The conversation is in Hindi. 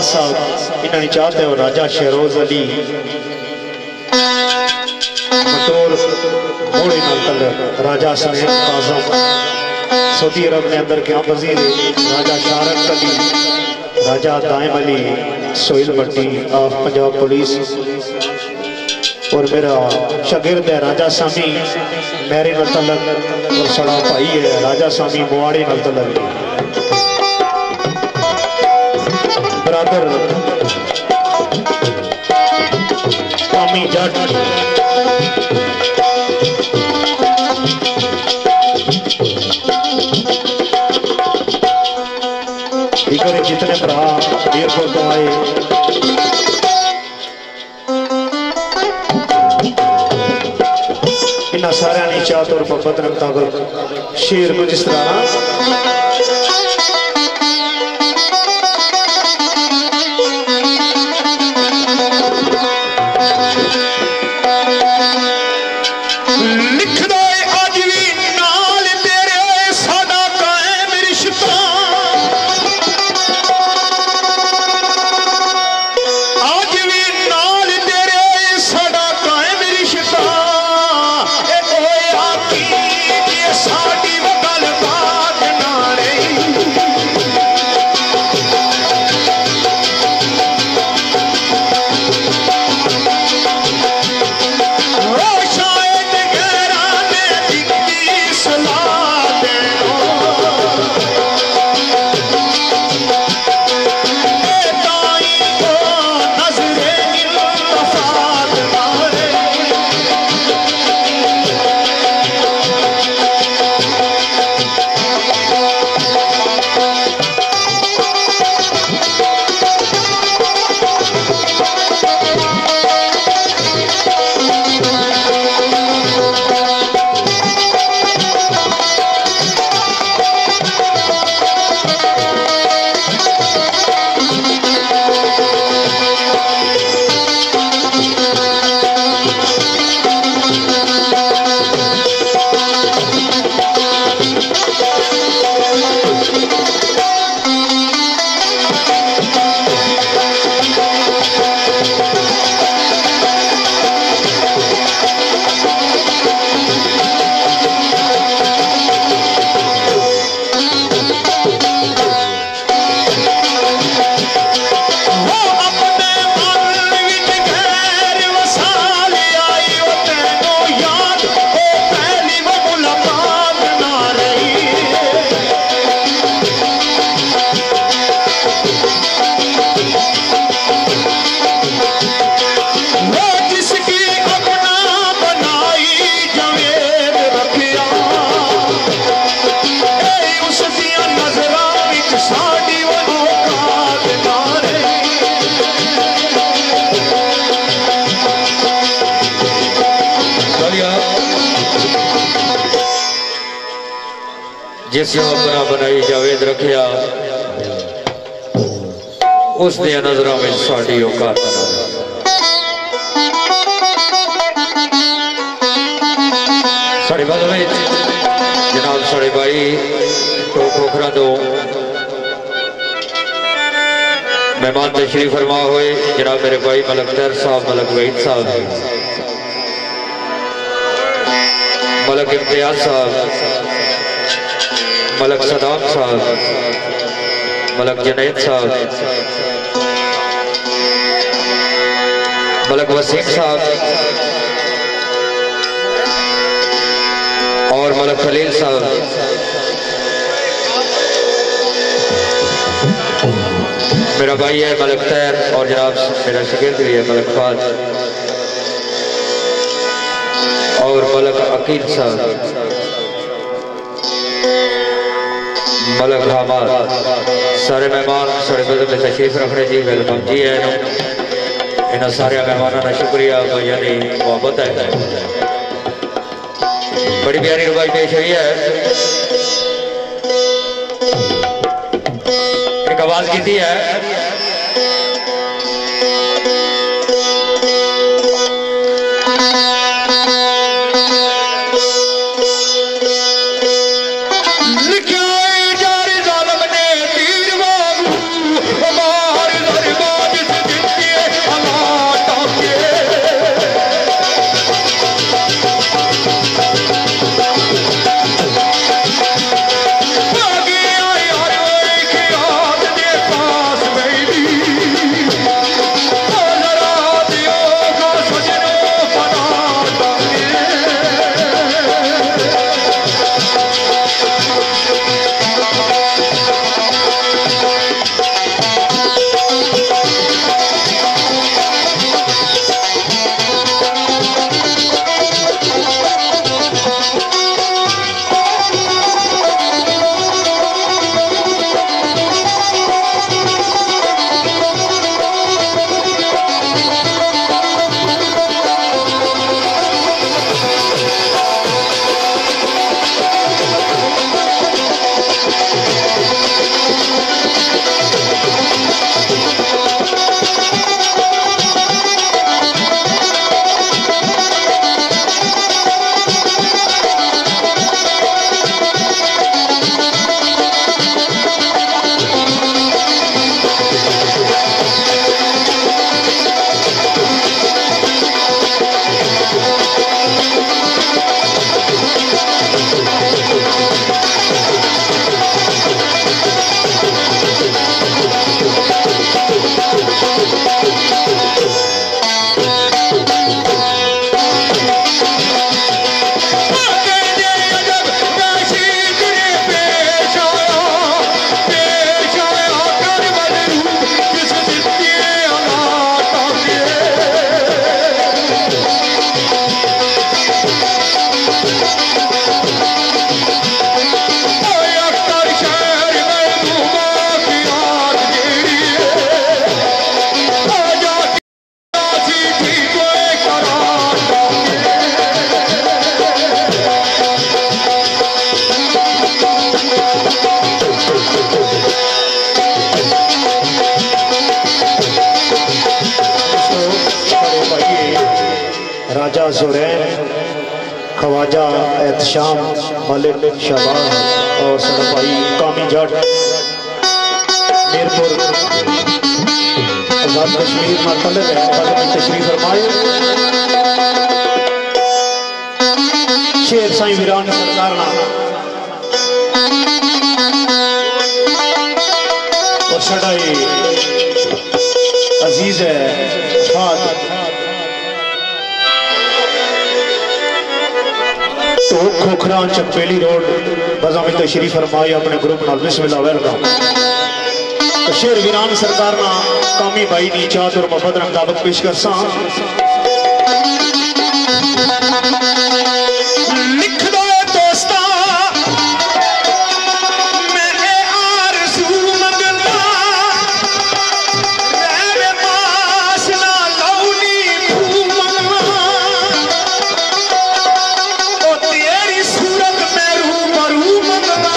साहब इन्हें चाहते हो राजा शहरोज अली मटोर घोड़े राजा सलेम आजम सऊदी अरब ने अंदर क्या वजीर राजा शारक अली राजा दाइम अली सोहेल भट्टी ऑफ पंजाब पुलिस और मेरा शागिर्द है राजा सामी मेरे नाल तलक और सड़ा भाई है राजा सामी मुआड़े नाल तलक ब्रदर कामी जट इधर जितने भरा एयरपोर्ट तो आए इन्होंने सारे ने चाहत और मोहब्बत के मुताबिक शेर कुछ इस तरह साड़ी वगल बात नारे जिसने अपना बनाई जावेद रखिया उस दिया नजरों में साड़ी औकात साढ़े बाद में जनाब साढ़े भाई तो खोखरा दो मेहमान तशरीफ फरमा हुए जनाब मेरे भाई मलक तैर साहब मलक वहीद साहब मलक इम्तियाज साहब मलक सदाम साहब मलक जुनैद साहब मलक वसीम साहब और मलक खलील साहब मेरा भाई है मलक तैर और जनाब मेरा शिगिर्द भी है मलक फाज और मलक अकील साहब मलक हमाद सारे मेहमान सारे बदल में तशरीफ रखने जी वेलकम जी है इन्होंने सारे मेहमानों का शुक्रिया भाइयों की मोहब्बत है बड़ी प्यारी रुबाई पेश हुई है एक आवाज की थी है राजा जुरैन खवाजा एहतशाम मलिक शबाज और सनभाई कामी जट मीरपुर आजाद कश्मीर मरतलब है तशरीफ फरमाए शेर साईं वीरान सरकार और सड़ाई अजीज है फाद तो खोखरा चकपेली रोड बजा में तशरीफ फरमाए अपने ग्रुप नाल बिस्मिल्लाह वेलकम शेर वीरान सरकार ना कामी भाई नी चाहत और मोहब्बत रंग दावत पेश कर सा लिख दो दोस्ता मैंने आरज़ू मंगना मेरे पास ना लौनी मंगना ओ तेरी सूरत में रूबरू मंगना